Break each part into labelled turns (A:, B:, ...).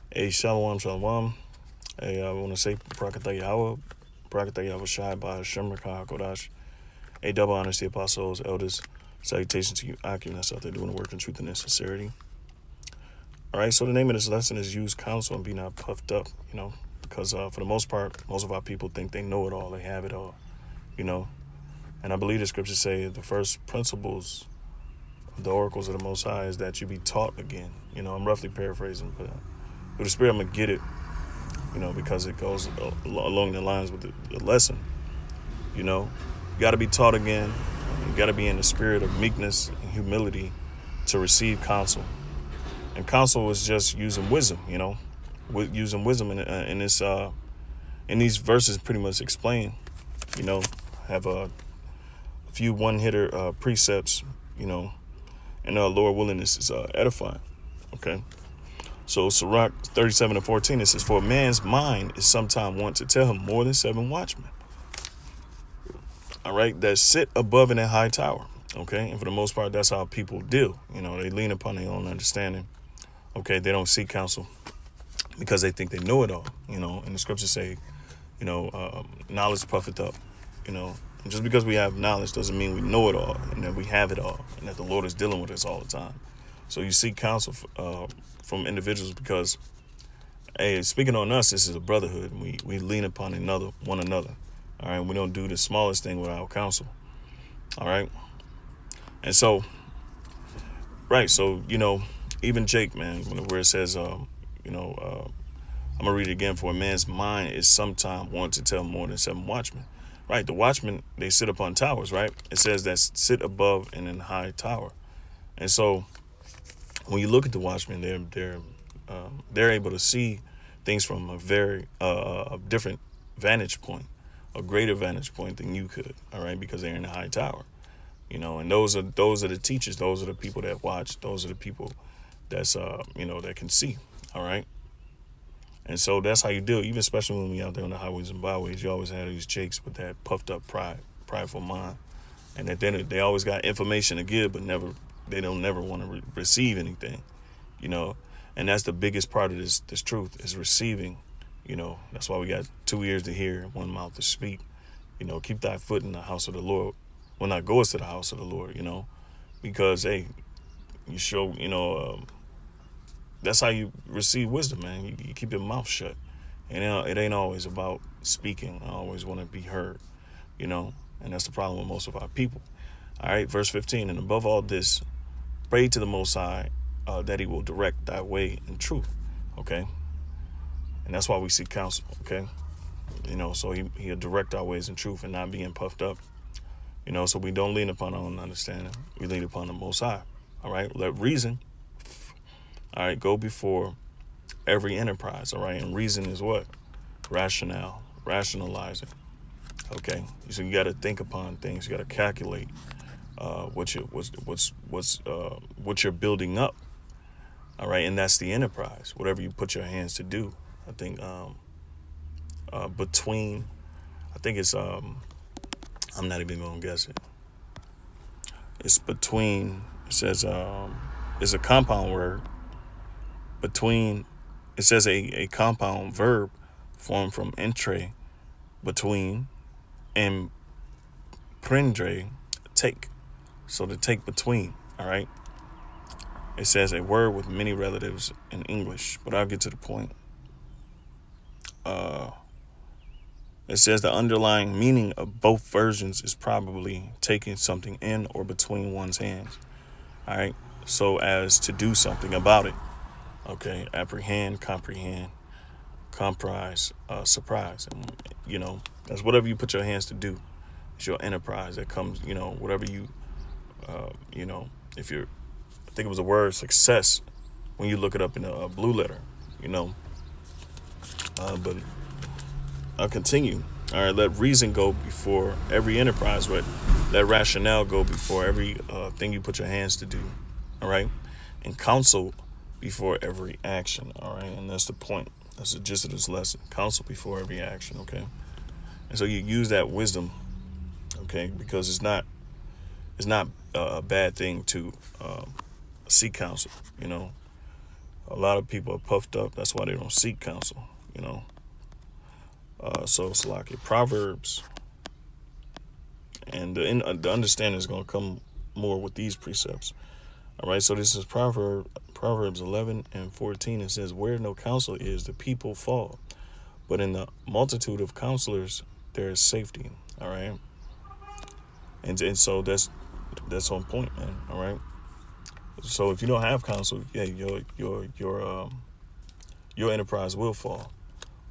A: Hey, shalom, shalom. Hey, I want to say Prakatah Yahweh, Prakatah Yahweh Shai by Hashem Rakah Kodash. Hey, double honors to the apostles, elders. Salutations to you, Akim. That's out there doing the work in truth and in sincerity. All right, so the name of this lesson is use counsel and be not puffed up, because for the most part, most of our people think they know it all, they have it all, you know. And I believe the scriptures say the first principles of the oracles of the Most High is that you be taught again. I'm roughly paraphrasing, but through the Spirit, I'm going to get it, because it goes along the lines with the lesson. You got to be taught again. You got to be in the spirit of meekness and humility to receive counsel. And counsel is just using wisdom, using wisdom in this in these verses pretty much explain, have a few one-hitter precepts, and Lord willing, this is edifying. Okay. So Sirach 37:14, it says, for a man's mind is sometime wont to tell him more than 7 watchmen. All right, that sit above in a high tower. Okay, and for the most part, that's how people deal. They lean upon their own understanding. Okay, they don't seek counsel because they think they know it all. And the scriptures say, knowledge puffeth up. And just because we have knowledge doesn't mean we know it all and that we have it all and that the Lord is dealing with us all the time. So you seek counsel from individuals because, hey, speaking on us, this is a brotherhood. We lean upon one another. All right, we don't do the smallest thing without counsel. All right, and so, right, so even Jake, man, where it says, I'm gonna read it again. For a man's mind is sometime want to tell more than 7 watchmen. Right, the watchmen, they sit upon towers. Right, it says that sit above in a high tower, and so when you look at the watchmen, they're able to see things from a very different vantage point, a greater vantage point than you could. All right, because they're in a high tower, and those are the teachers. Those are the people that watch. Those are the people that's that can see. All right, and so that's how you deal. Even especially when we out there on the highways and byways, you always have these jakes with that puffed up prideful mind, and that they always got information to give, but they don't never want to receive anything, and that's the biggest part of this truth is receiving. That's why we got 2 ears to hear, 1 mouth to speak. Keep thy foot in the house of the Lord when thou goest to the house of the Lord. Because hey, you show, that's how you receive wisdom, man. You keep your mouth shut, and it ain't always about speaking. I always want to be heard, and that's the problem with most of our people. All right, verse 15, and above all this, pray to the Most High that He will direct thy way in truth. Okay, and that's why we seek counsel. Okay, so He'll direct our ways in truth and not being puffed up. So we don't lean upon our own understanding. We lean upon the Most High. All right, let reason. All right, go before every enterprise. All right, and reason is what? Rationale, rationalizing. Okay, so you got to think upon things. You got to calculate what you're building up. All right, and that's the enterprise. Whatever you put your hands to do. I think between, I think it's I'm not even gonna guess it. It's between. It says it's a compound word. Between, it says a compound verb formed from entre, between, and prendre, take. So to take between, all right? It says a word with many relatives in English, but I'll get to the point. It says the underlying meaning of both versions is probably taking something in or between one's hands, all right? So as to do something about it. Okay, apprehend, comprehend, comprise, surprise. And, that's whatever you put your hands to do. It's your enterprise that comes, whatever you, if you're, I think it was the word success when you look it up in a blue letter, but I'll continue. All right, let reason go before every enterprise, right? Let rationale go before every thing you put your hands to do, all right? And counsel before every action, all right? And that's the point. That's the gist of this lesson. Counsel before every action, okay? And so you use that wisdom, okay? Because it's not a bad thing to seek counsel, A lot of people are puffed up. That's why they don't seek counsel, you know. So it's like Proverbs, and the understanding is going to come more with these precepts. All right, so this is Proverbs 11:14. It says, "Where no counsel is, the people fall, but in the multitude of counselors there is safety." All right, and so that's on point, man. All right. So if you don't have counsel, yeah, your enterprise will fall,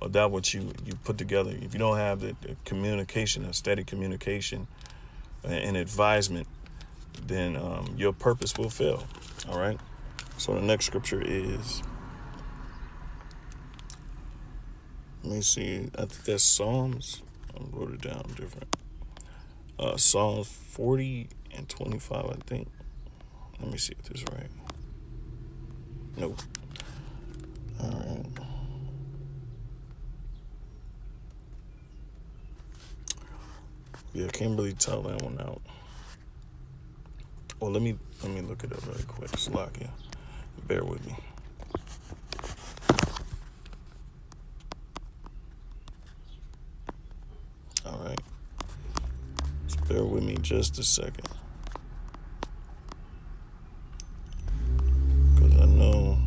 A: or that what you put together. If you don't have the communication, a steady communication, and advisement, then your purpose will fail. All right. So the next scripture is, let me see, I think that's Psalms. I wrote it down different. Psalms 40:25, I think. Let me see if this is right. Nope. All right. Yeah, can't really tell that one out. Well, let me look it up really quick. Slovakia. Bear with me. All right. Just bear with me just a second. Because I know.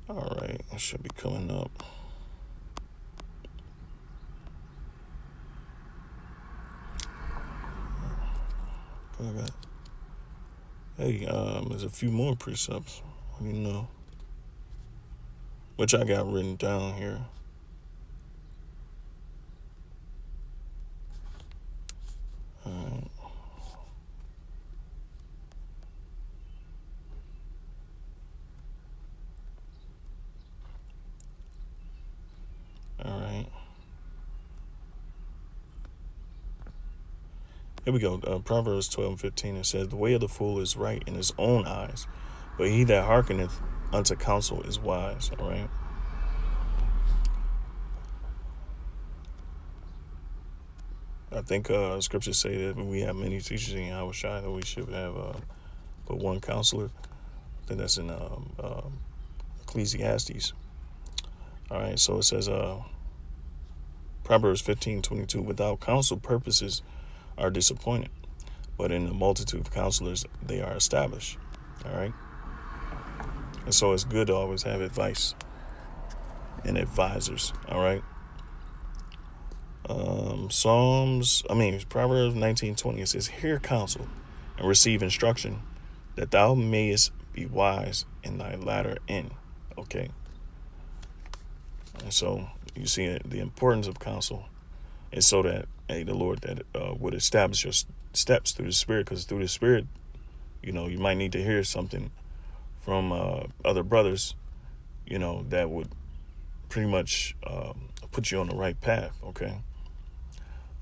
A: All right. It should be coming up. Hey, there's a few more precepts, you know, which I got written down here. All right. Here we go. Proverbs 12:15. It says, "The way of the fool is right in his own eyes, but he that hearkeneth unto counsel is wise." All right. I think scriptures say that when we have many teachers in Yahushua, that we should have but one counselor. I think that's in Ecclesiastes. All right. So it says, Proverbs 15:22. "Without counsel, purposes are disappointed, but in the multitude of counselors they are established." All right. And so it's good to always have advice and advisors. All right. Proverbs 19:20. It says, "Hear counsel and receive instruction, that thou mayest be wise in thy latter end." Okay. And so you see the importance of counsel is so that, hey, the Lord that would establish your steps through the Spirit, because through the Spirit, you know, you might need to hear something from other brothers, you know, that would pretty much put you on the right path. Okay.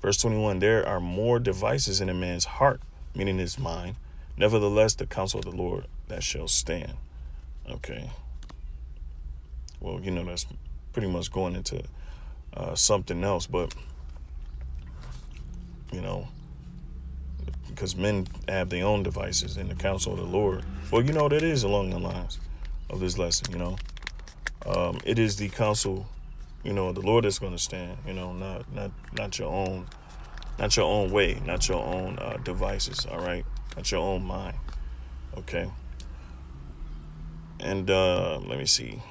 A: Verse 21, "There are more devices in a man's heart," meaning his mind, "nevertheless the counsel of the Lord that shall stand." Okay. Well, you know, that's pretty much going into something else, but, you know, because men have their own devices in the counsel of the Lord. Well, you know, that is along the lines of this lesson, you know. It is the counsel, you know, the Lord that's going to stand, you know, not your own, not your own way, not your own devices, all right? Not your own mind, okay? And let me see.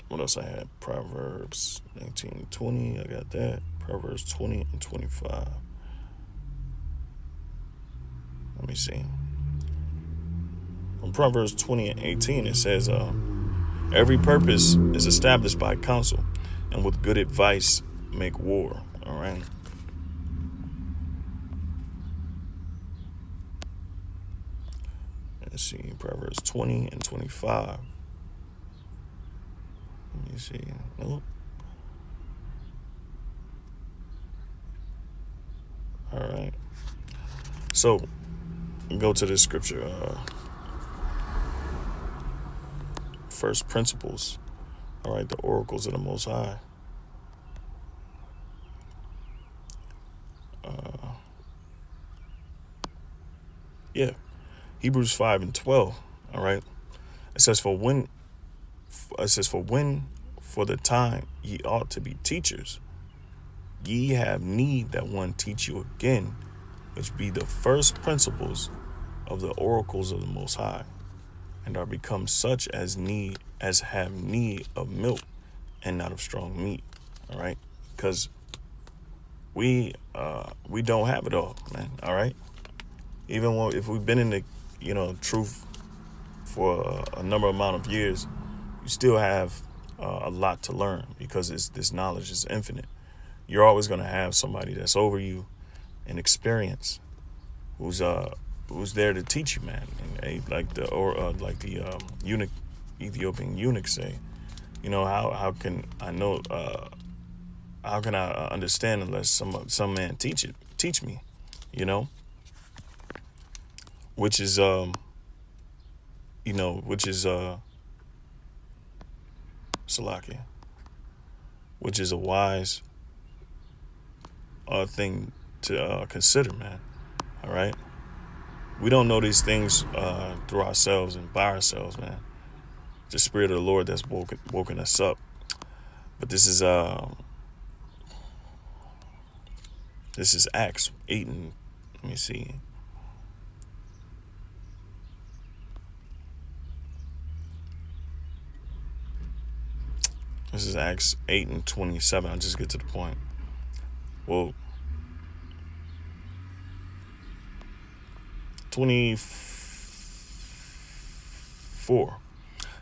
A: What else I had? Proverbs 19:20, I got that. Proverbs 20:25. Let me see. From Proverbs 20:18, it says, "Every purpose is established by counsel, and with good advice make war." All right. Let's see. Proverbs 20:25. Let me see. Nope. All right. So, go to this scripture. First principles. All right. The oracles of the Most High. Yeah. Hebrews 5:12. All right. It says, for the time ye ought to be teachers, ye have need that one teach you again, which be the first principles of the oracles of the Most High, and are become such as have need of milk and not of strong meat. All right, because we don't have it all, man. All right, even if we've been in the truth for a number amount of years, you still have a lot to learn, because this knowledge is infinite. You're always going to have somebody that's over you in experience, who's there to teach you, man. And like the eunuch, Ethiopian eunuch say, how can I know? How can I understand unless some man teach me, you know? Which is Salakia, which is a wise thing to consider, man. All right, we don't know these things through ourselves and by ourselves, man. The Spirit of the Lord that's woken us up. But this is Acts 8 and let me see. This is Acts 8 and 27. I'll just get to the point. Well, 24.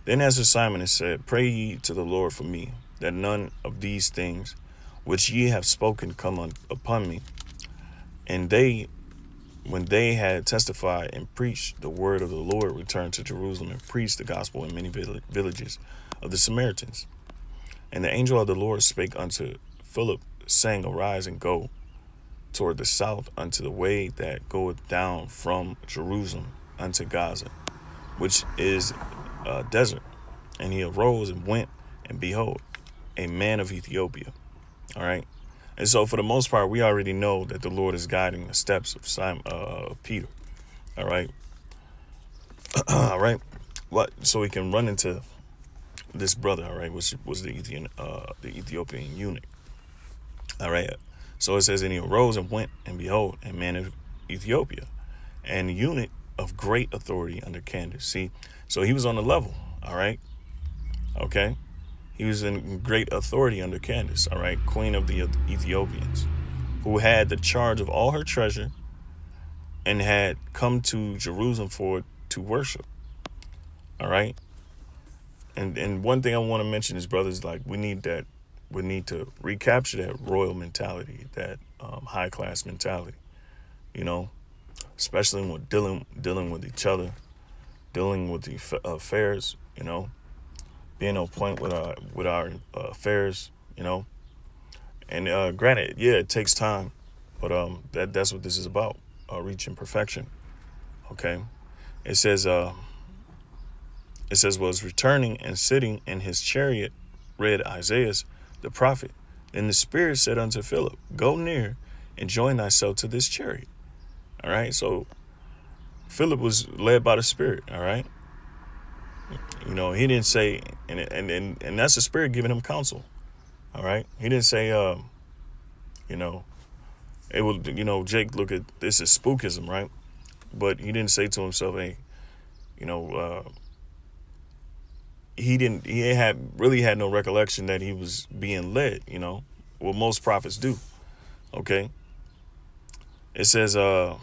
A: Then answered Simon and said, Pray ye to the Lord for me, that none of these things which ye have spoken come upon me. And they, when they had testified and preached the word of the Lord, returned to Jerusalem and preached the gospel in many villages of the Samaritans. And the angel of the Lord spake unto Philip, saying, Arise and go toward the south unto the way that goeth down from Jerusalem unto Gaza, which is a desert. And he arose and went, and behold, a man of Ethiopia. All right. And so for the most part, we already know that the Lord is guiding the steps of Peter. All right. All right. So we can run into this brother, all right, which was the Ethiopian eunuch. All right. So it says, and he arose and went, and behold, a man of Ethiopia, and eunuch of great authority under Candace. See, so he was on the level. All right. Okay. He was in great authority under Candace, all right, queen of the Ethiopians, who had the charge of all her treasure and had come to Jerusalem to worship. All right. And one thing I want to mention is, brothers, like we need to recapture that royal mentality, that high class mentality, especially when dealing with each other, dealing with the affairs, being on point with our affairs, And granted, yeah, it takes time, but that's what this is about, reaching perfection. Okay, it says was returning and sitting in his chariot, read Isaiah the prophet. Then the Spirit said unto Philip, Go near and join thyself to this chariot. All right, so Philip was led by the Spirit. All right. He didn't say, and that's the Spirit giving him counsel. All right. He didn't say, it will, Jake, look at this as spookism, right? But he didn't say to himself, hey, he had no recollection that he was being led, what most prophets do. Okay. It says, and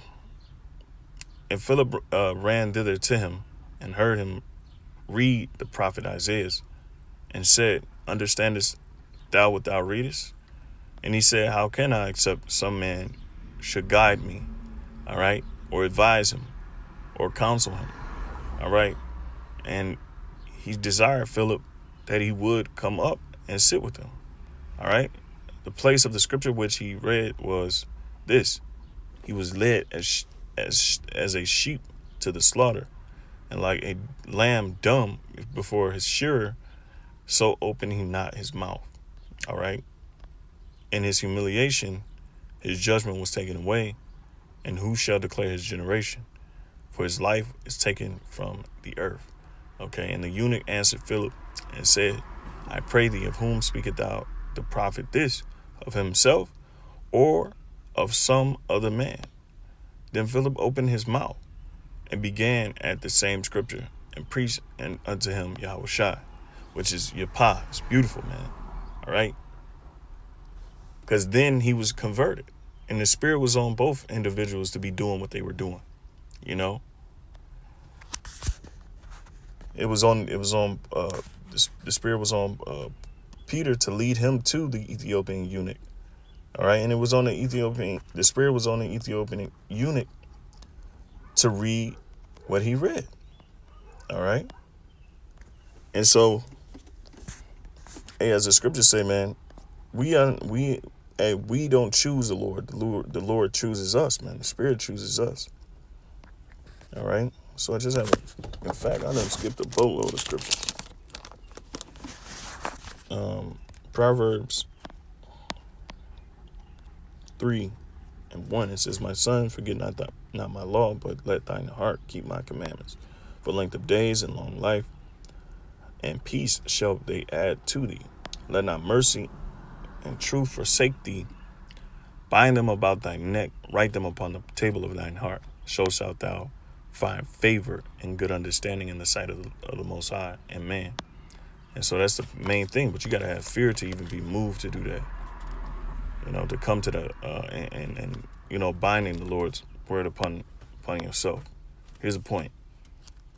A: Philip ran thither to him and heard him read the prophet Isaiah and said, Understandest thou what thou readest? And he said, How can I, except some man should guide me, all right, or advise him or counsel him, all right? And he desired Philip that he would come up and sit with him, all right? The place of the scripture which he read was this: he was led as a sheep to the slaughter, and like a lamb dumb before his shearer, so opened he not his mouth. All right. In his humiliation, his judgment was taken away. And who shall declare his generation? for his life is taken from the earth. Okay, and the eunuch answered Philip and said, I pray thee, of whom speakest thou the prophet this? Of himself or of some other man? Then Philip opened his mouth and began at the same scripture and preached unto him Yahushua, which is Yapa. It's beautiful, man. All right. Because then he was converted, and the spirit was on both individuals to be doing what they were doing. You know, the spirit was on Peter to lead him to the Ethiopian eunuch. All right. And it was on the spirit was on the Ethiopian eunuch to read what he read. All right. And so, hey, as the scriptures say, man, we don't choose the Lord. The Lord chooses us, man. The Spirit chooses us. All right. So I just have, in fact, I done skipped a boatload of scriptures. Proverbs 3:1. It says, "My son, forget not my law, but let thine heart keep my commandments. For length of days and long life, and peace shall they add to thee. Let not mercy and truth forsake thee. Bind them about thy neck, write them upon the table of thine heart. So shalt thou find favor and good understanding in the sight of the Most High and man." And so that's the main thing. But you got to have fear to even be moved to do that. You know, to come to the and binding the Lord's word upon yourself. Here's the point: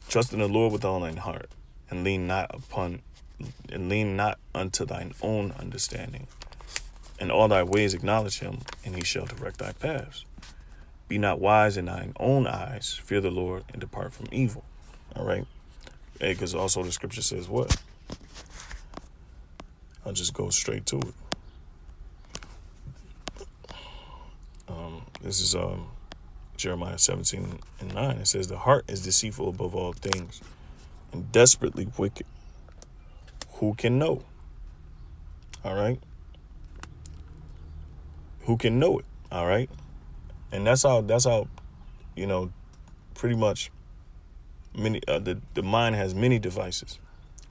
A: trust in the Lord with all thine heart, and lean not unto thine own understanding. In all thy ways acknowledge him, and he shall direct thy paths. Be not wise in thine own eyes. Fear the Lord and depart from evil. All right. Hey, because also the scripture says what? I'll just go straight to it. This is Jeremiah 17:9. It says, "The heart is deceitful above all things and desperately wicked. Who can know?" All right. Who can know it? All right. And that's how pretty much many the mind has many devices,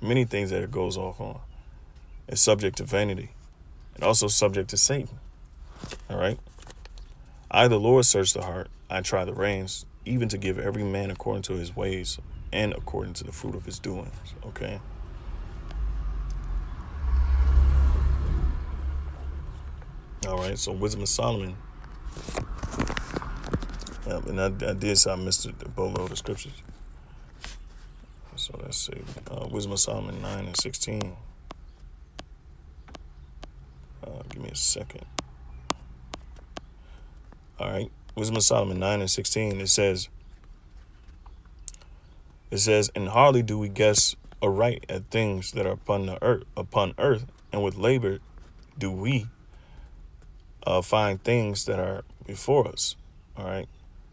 A: many things that it goes off on. It's subject to vanity and also subject to Satan. All right. I, the Lord, search the heart. I try the reins, even to give every man according to his ways and according to the fruit of his doings. Okay. All right. So Wisdom of Solomon. And I did say I missed the boatload of scriptures. So let's see. Wisdom of Solomon 9:16. Give me a second. All right. Wisdom of Solomon 9:16. It says, "And hardly do we guess aright at things that are upon earth, and with labor do we find things that are before us." All right.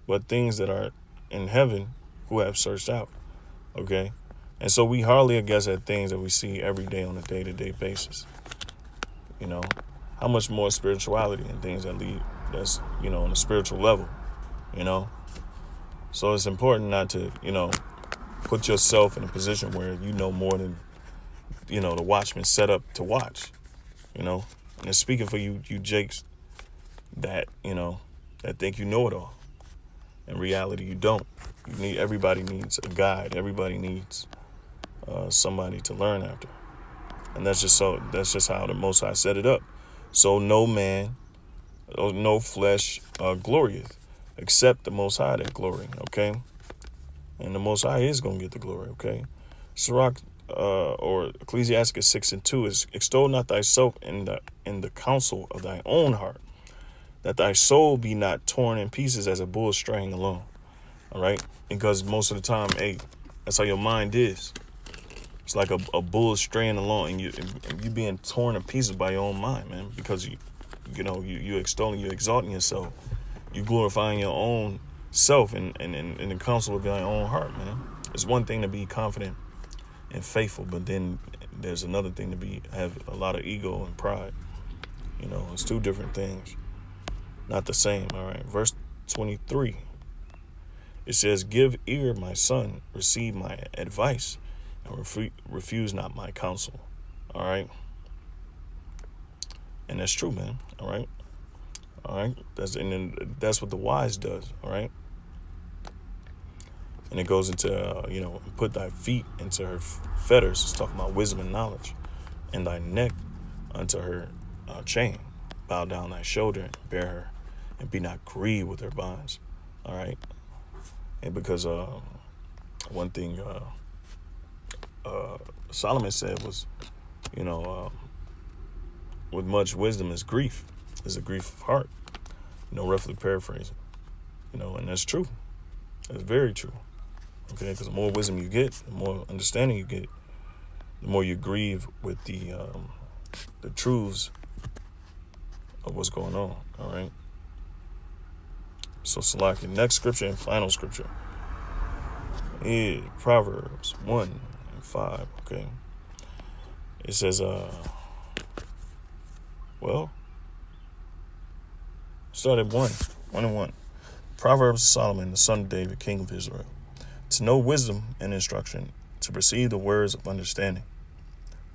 A: But things that are in heaven, who have searched out. Okay. And so we hardly guess at things that we see every day on a day-to-day basis. You know, how much more spirituality and things that's on a spiritual level, So it's important not to, put yourself in a position where you know more than, the watchman set up to watch, And it's speaking for you Jakes that, that think you know it all. In reality, you don't. Everybody needs a guide. Everybody needs somebody to learn after. And that's just how the Most High set it up. So no man, or no flesh glorieth, except the Most High that glory, okay? And the Most High is going to get the glory, okay? Sirach, or Ecclesiastes 6:2 is, "Extol not thyself in the counsel of thy own heart, that thy soul be not torn in pieces as a bull straying along." All right? Because most of the time, hey, that's how your mind is. It's like a bull straying along, and you being torn to pieces by your own mind, man. Because you exalting yourself, you glorifying your own self in the counsel of your own heart, man. It's one thing to be confident and faithful, but then there's another thing to have a lot of ego and pride. It's two different things, not the same. All right, verse 23. It says, "Give ear, my son, receive my advice, and refuse not my counsel." All right. And that's true, man. All right. All right. That's what the wise does. All right. And it goes into, put thy feet into her fetters. It's talking about wisdom and knowledge. And thy neck unto her chain. Bow down thy shoulder and bear her, and be not grieved with her bonds. All right. And because one thing Solomon said was, with much wisdom is grief, is a grief of heart. Roughly paraphrasing. And that's true. That's very true. Okay, because the more wisdom you get, the more understanding you get, the more you grieve with the truths of what's going on. All right. So Salaki, next scripture and final scripture is Proverbs 1:5. Okay. It says, start at 1:1. Proverbs of Solomon, the son of David, king of Israel. To know wisdom and instruction, to perceive the words of understanding,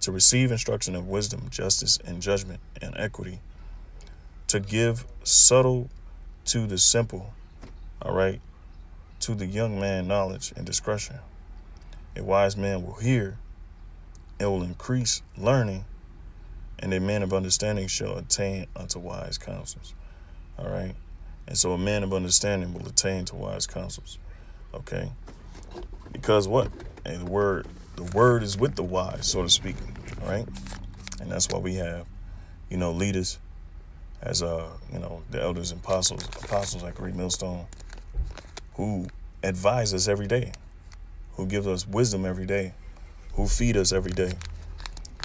A: to receive instruction of wisdom, justice, and judgment, and equity, to give subtle to the simple, all right, to the young man knowledge and discretion. A wise man will hear and will increase learning, and a man of understanding shall attain unto wise counsels. All right. And so a man of understanding will attain to wise counsels. Okay. Because what? And the word is with the wise, so to speak. All right. And that's why we have, leaders as the elders and apostles like Great Millstone, who advise us every day, who give us wisdom every day, who feed us every day.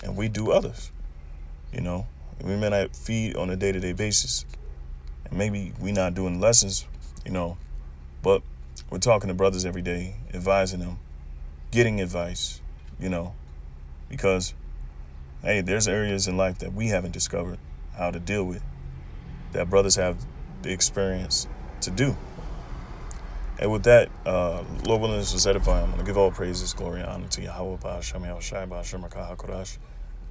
A: And we do others. We may not feed on a day-to-day basis. And maybe we're not doing lessons, but we're talking to brothers every day, advising them, getting advice, because, hey, there's areas in life that we haven't discovered how to deal with, that brothers have the experience to do. And with that, Lord willing, this was edifying. I'm going to give all praises, glory, and honor to Yahweh, Ba'ashem, Yahushai, Ba'ashem, Rakah, HaKodash.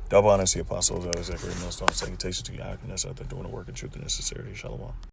A: Double honor to the apostles, elders, that great millstone. Salutations to you, Akim, that's out there doing the work in truth and sincerity. Shalom.